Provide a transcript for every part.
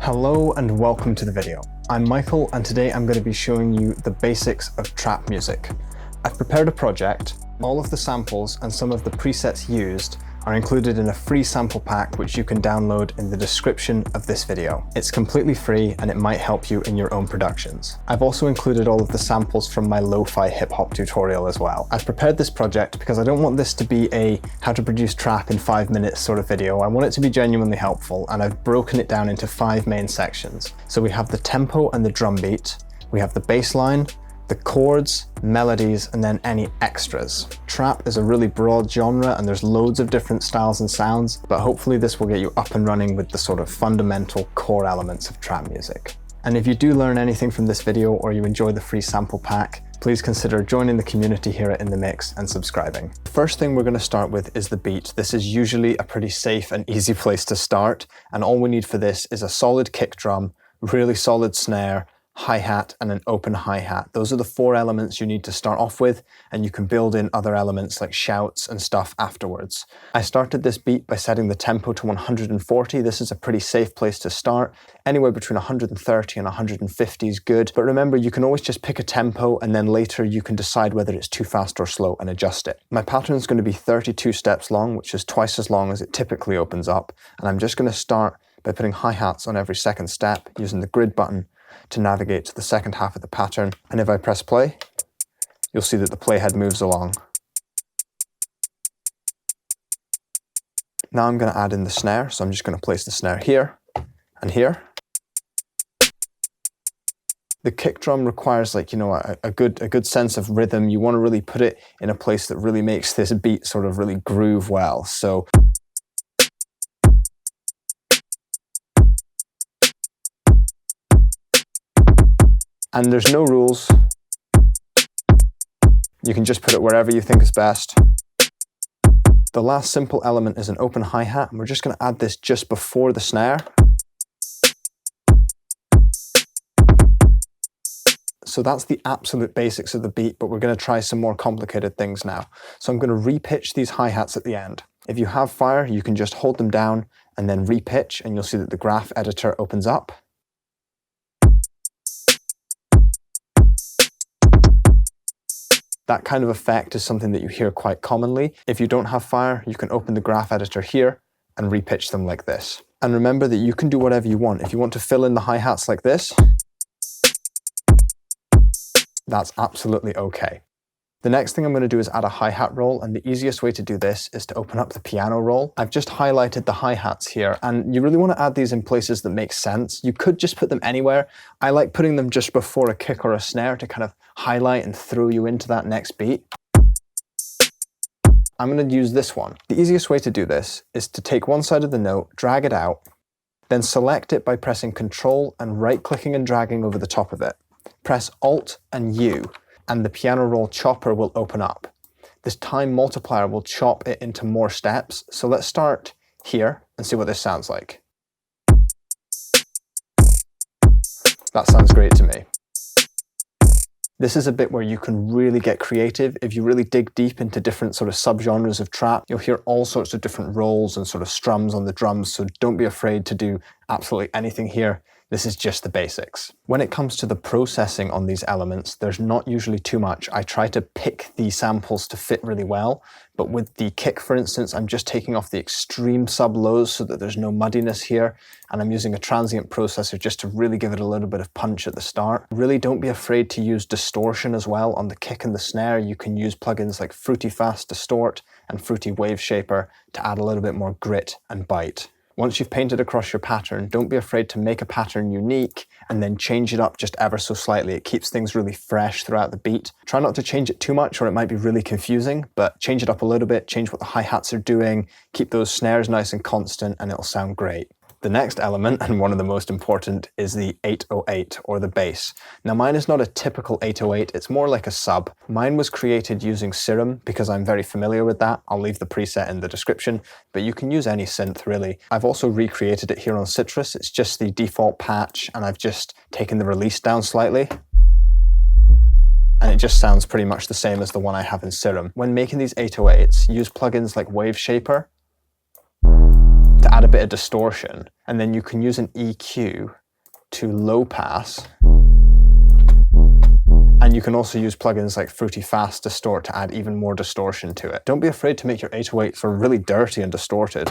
Hello and welcome to the video. I'm Michael and today I'm going to be showing you the basics of trap music. I've prepared a project. All of the samples and some of the presets used are included in a free sample pack which you can download in the description of this video. It's completely free and it might help you in your own productions. I've also included all of the samples from my lo-fi hip-hop tutorial as well. I've prepared this project because I don't want this to be a how to produce trap in 5 minutes sort of video. I want it to be genuinely helpful, and I've broken it down into 5 main sections. So we have the tempo and the drum beat, we have the bass line, the chords, melodies, and then any extras. Trap is a really broad genre and there's loads of different styles and sounds, but hopefully this will get you up and running with the sort of fundamental core elements of trap music. And if you do learn anything from this video or you enjoy the free sample pack, please consider joining the community here at In The Mix and subscribing. The first thing we're going to start with is the beat. This is usually a pretty safe and easy place to start, and all we need for this is a solid kick drum, really solid snare, hi-hat, and an open hi-hat. Those are the 4 elements you need to start off with, and you can build in other elements like shouts and stuff afterwards. I started this beat by setting the tempo to 140. This is a pretty safe place to start. Anywhere between 130 and 150 is good, but remember you can always just pick a tempo and then later you can decide whether it's too fast or slow and adjust it. My pattern is going to be 32 steps long, which is twice as long as it typically opens up, and I'm just going to start by putting hi-hats on every second step using the grid button to navigate to the second half of the pattern. And if I press play, you'll see that the playhead moves along. Now I'm going to add in the snare, so I'm just going to place the snare here and here. The kick drum requires a good sense of rhythm. You want to really put it in a place that really makes this beat sort of really groove well. So and there's no rules. You can just put it wherever you think is best. The last simple element is an open hi-hat, and we're just going to add this just before the snare. So that's the absolute basics of the beat, but we're going to try some more complicated things now. So I'm going to repitch these hi-hats at the end. If you have Fire, you can just hold them down and then repitch, and you'll see that the graph editor opens up. That kind of effect is something that you hear quite commonly. If you don't have Fire, you can open the graph editor here and repitch them like this. And remember that you can do whatever you want. If you want to fill in the hi-hats like this, that's absolutely okay. The next thing I'm going to do is add a hi-hat roll, and the easiest way to do this is to open up the piano roll. I've just highlighted the hi-hats here, and you really want to add these in places that make sense. You could just put them anywhere. I like putting them just before a kick or a snare to kind of highlight and throw you into that next beat. I'm going to use this one. The easiest way to do this is to take one side of the note, drag it out, then select it by pressing Ctrl and right-clicking and dragging over the top of it. Press Alt and U, and the piano roll chopper will open up. This time multiplier will chop it into more steps. So let's start here and see what this sounds like. That sounds great to me. This is a bit where you can really get creative. If you really dig deep into different sort of subgenres of trap, you'll hear all sorts of different rolls and sort of strums on the drums, so don't be afraid to do absolutely anything here. This is just the basics. When it comes to the processing on these elements, there's not usually too much. I try to pick the samples to fit really well, but with the kick, for instance, I'm just taking off the extreme sub-lows so that there's no muddiness here, and I'm using a transient processor just to really give it a little bit of punch at the start. Really don't be afraid to use distortion as well on the kick and the snare. You can use plugins like Fruity Fast Distort and Fruity Wave Shaper to add a little bit more grit and bite. Once you've painted across your pattern, don't be afraid to make a pattern unique and then change it up just ever so slightly. It keeps things really fresh throughout the beat. Try not to change it too much or it might be really confusing, but change it up a little bit, change what the hi-hats are doing, keep those snares nice and constant, and it'll sound great. The next element, and one of the most important, is the 808, or the bass. Now mine is not a typical 808, it's more like a sub. Mine was created using Serum because I'm very familiar with that. I'll leave the preset in the description, but you can use any synth really. I've also recreated it here on Citrus. It's just the default patch, and I've just taken the release down slightly. And it just sounds pretty much the same as the one I have in Serum. When making these 808s, use plugins like Wave Shaper to add a bit of distortion. And then you can use an EQ to low pass. And you can also use plugins like Fruity Fast Distort to add even more distortion to it. Don't be afraid to make your 808 sort of really dirty and distorted.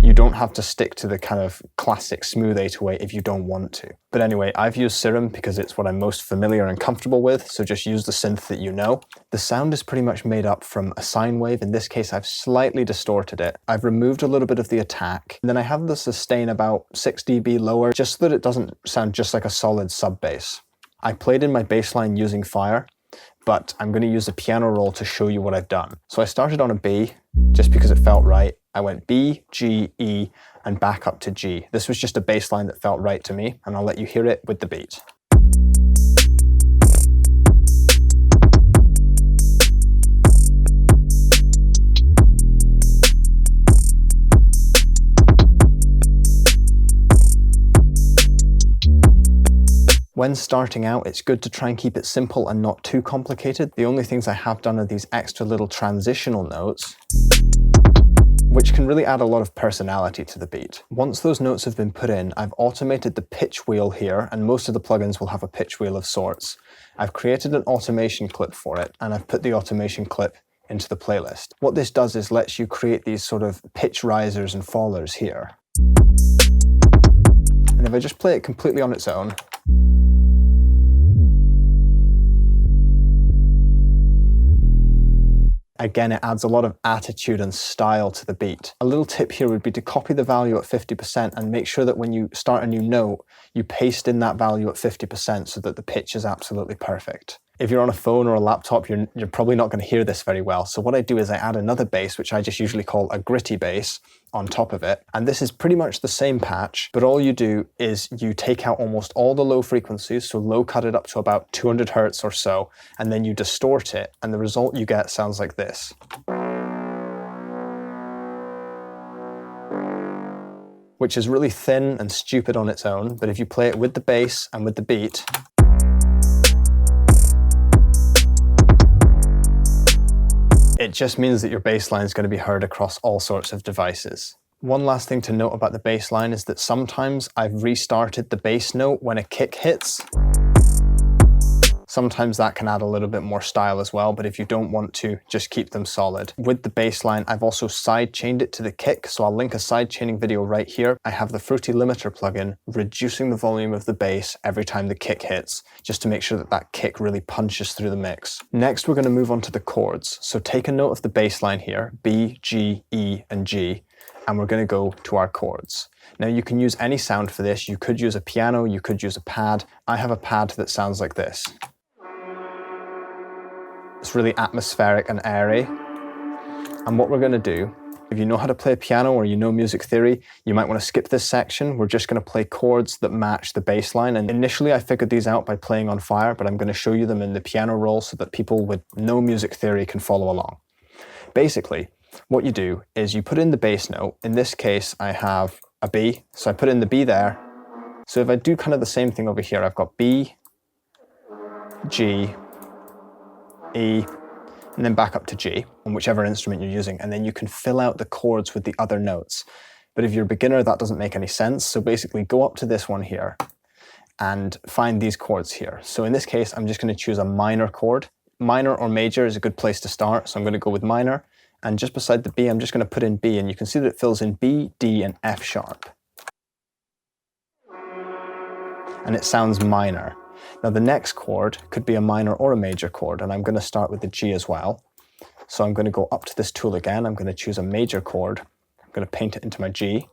You don't have to stick to the kind of classic smooth 808 if you don't want to. But anyway, I've used Serum because it's what I'm most familiar and comfortable with, so just use the synth that you know. The sound is pretty much made up from a sine wave. In this case, I've slightly distorted it. I've removed a little bit of the attack, and then I have the sustain about 6 dB lower, just so that it doesn't sound just like a solid sub bass. I played in my bass line using Fire, but I'm going to use a piano roll to show you what I've done. So I started on a B, just because it felt right. I went B, G, E, and back up to G. This was just a bass line that felt right to me, and I'll let you hear it with the beat. When starting out, it's good to try and keep it simple and not too complicated. The only things I have done are these extra little transitional notes, which can really add a lot of personality to the beat. Once those notes have been put in, I've automated the pitch wheel here, and most of the plugins will have a pitch wheel of sorts. I've created an automation clip for it, and I've put the automation clip into the playlist. What this does is lets you create these sort of pitch risers and fallers here. And if I just play it completely on its own, again, it adds a lot of attitude and style to the beat. A little tip here would be to copy the value at 50% and make sure that when you start a new note, you paste in that value at 50% so that the pitch is absolutely perfect. If you're on a phone or a laptop, you're probably not going to hear this very well. So what I do is I add another bass, which I just usually call a gritty bass, on top of it. And this is pretty much the same patch, but all you do is you take out almost all the low frequencies, so low cut it up to about 200 hertz or so, and then you distort it, and the result you get sounds like this. Which is really thin and stupid on its own, but if you play it with the bass and with the beat, it just means that your bass line is going to be heard across all sorts of devices. One last thing to note about the bass line is that sometimes I've restarted the bass note when a kick hits. Sometimes that can add a little bit more style as well, but if you don't want to, just keep them solid. With the bass line, I've also side-chained it to the kick, so I'll link a side-chaining video right here. I have the Fruity Limiter plugin, reducing the volume of the bass every time the kick hits, just to make sure that that kick really punches through the mix. Next, we're going to move on to the chords. So take a note of the bass line here, B, G, E, and G, and we're going to go to our chords. Now you can use any sound for this. You could use a piano, you could use a pad. I have a pad that sounds like this. It's really atmospheric and airy. And what we're going to do, if you know how to play piano or you know music theory, you might want to skip this section. We're just going to play chords that match the bass line. And initially I figured these out by playing on Fire, but I'm going to show you them in the piano roll so that people with no music theory can follow along. Basically, what you do is you put in the bass note. In this case, I have a B, so I put in the B there. So if I do kind of the same thing over here, I've got B, G, E, and then back up to G on whichever instrument you're using, and then you can fill out the chords with the other notes. But if you're a beginner, that doesn't make any sense. So basically go up to this one here and find these chords here. So in this case, I'm just going to choose a minor chord. Minor or major is a good place to start, so I'm going to go with minor. And just beside the B, I'm just going to put in B, and you can see that it fills in B, D, and F sharp. And it sounds minor. Now the next chord could be a minor or a major chord, and I'm going to start with the G as well. So I'm going to go up to this tool again, I'm going to choose a major chord, I'm going to paint it into my G.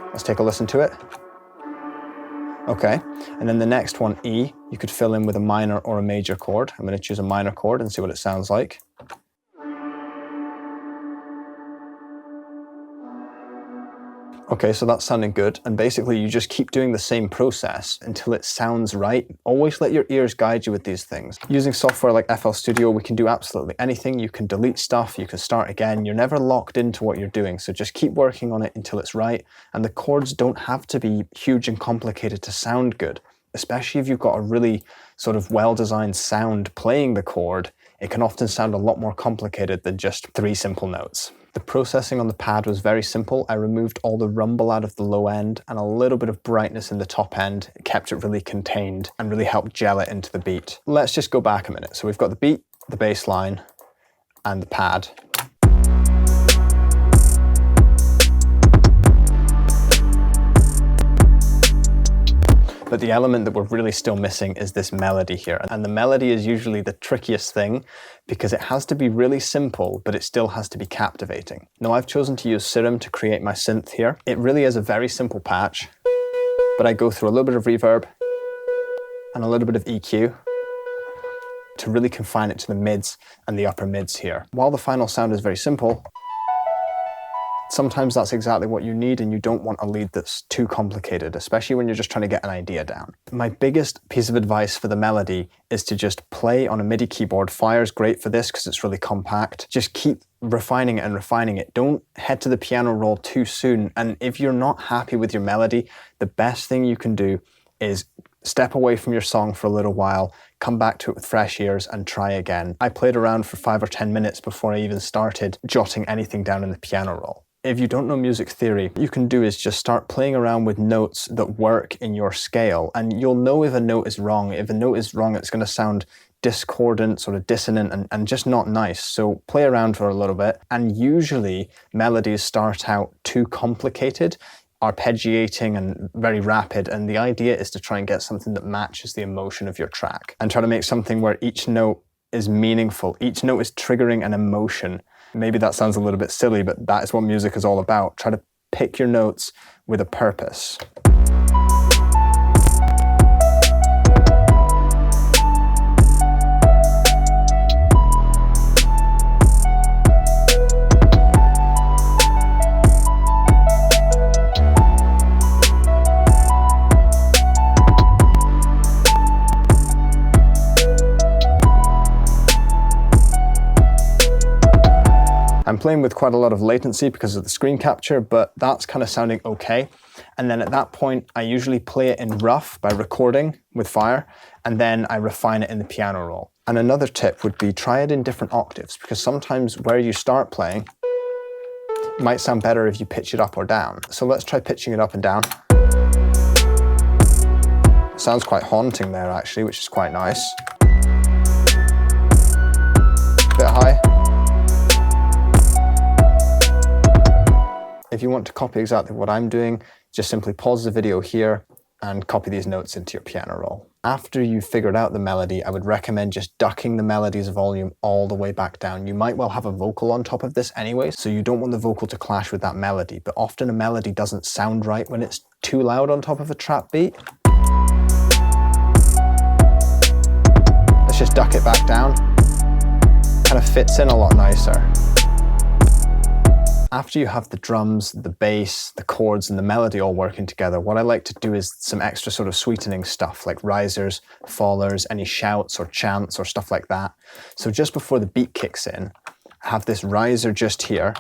Let's take a listen to it. Okay, and then the next one, E, you could fill in with a minor or a major chord. I'm going to choose a minor chord and see what it sounds like. Okay, so that's sounding good, and basically you just keep doing the same process until it sounds right. Always let your ears guide you with these things. Using software like FL Studio, we can do absolutely anything. You can delete stuff, you can start again. You're never locked into what you're doing, so just keep working on it until it's right. And the chords don't have to be huge and complicated to sound good, especially if you've got a really sort of well-designed sound playing the chord. It can often sound a lot more complicated than just 3 simple notes. The processing on the pad was very simple. I removed all the rumble out of the low end and a little bit of brightness in the top end. It kept it really contained and really helped gel it into the beat. Let's just go back a minute. So we've got the beat, the bass line, and the pad. But the element that we're really still missing is this melody here. And the melody is usually the trickiest thing because it has to be really simple, but it still has to be captivating. Now I've chosen to use Serum to create my synth here. It really is a very simple patch, but I go through a little bit of reverb and a little bit of EQ to really confine it to the mids and the upper mids here. While the final sound is very simple, sometimes that's exactly what you need, and you don't want a lead that's too complicated, especially when you're just trying to get an idea down. My biggest piece of advice for the melody is to just play on a MIDI keyboard. Fire's great for this because it's really compact. Just keep refining it and refining it. Don't head to the piano roll too soon. And if you're not happy with your melody, the best thing you can do is step away from your song for a little while, come back to it with fresh ears and try again. I played around for 5 or 10 minutes before I even started jotting anything down in the piano roll. If you don't know music theory, what you can do is just start playing around with notes that work in your scale, and you'll know if a note is wrong. If a note is wrong, it's going to sound discordant, sort of dissonant, and just not nice. So play around for a little bit, and usually melodies start out too complicated, arpeggiating and very rapid, and the idea is to try and get something that matches the emotion of your track, and try to make something where each note is meaningful. Each note is triggering an emotion. Maybe that sounds a little bit silly, but that is what music is all about. Try to pick your notes with a purpose. I'm playing with quite a lot of latency because of the screen capture, but that's kind of sounding okay. And then at that point, I usually play it in rough by recording with Fire, and then I refine it in the piano roll. And another tip would be try it in different octaves, because sometimes where you start playing might sound better if you pitch it up or down. So let's try pitching it up and down. It sounds quite haunting there actually, which is quite nice. Bit high. If you want to copy exactly what I'm doing, just simply pause the video here and copy these notes into your piano roll. After you've figured out the melody, I would recommend just ducking the melody's volume all the way back down. You might well have a vocal on top of this anyway, so you don't want the vocal to clash with that melody, but often a melody doesn't sound right when it's too loud on top of a trap beat. Let's just duck it back down. Kind of fits in a lot nicer. After you have the drums, the bass, the chords, and the melody all working together, what I like to do is some extra sort of sweetening stuff like risers, fallers, any shouts or chants or stuff like that. So just before the beat kicks in, I have this riser just here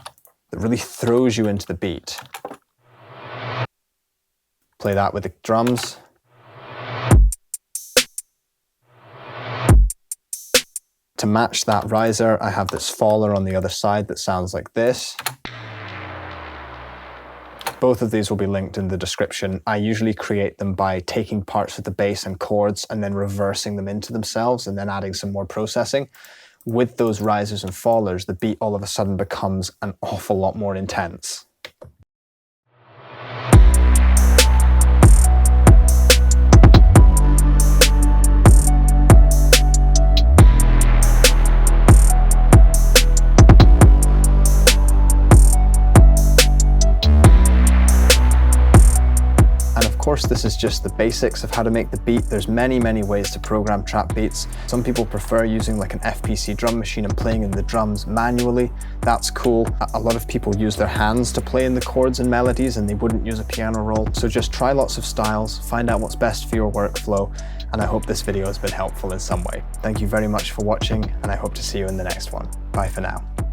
that really throws you into the beat. Play that with the drums. To match that riser, I have this faller on the other side that sounds like this. Both of these will be linked in the description. I usually create them by taking parts of the bass and chords and then reversing them into themselves and then adding some more processing. With those risers and fallers, the beat all of a sudden becomes an awful lot more intense. Of course, this is just the basics of how to make the beat. There's many ways to program trap beats. Some people prefer using like an FPC drum machine and playing in the drums manually. That's cool. A lot of people use their hands to play in the chords and melodies, and they wouldn't use a piano roll. So just try lots of styles, find out what's best for your workflow, and I hope this video has been helpful in some way. Thank you very much for watching, and I hope to see you in the next one. Bye for now.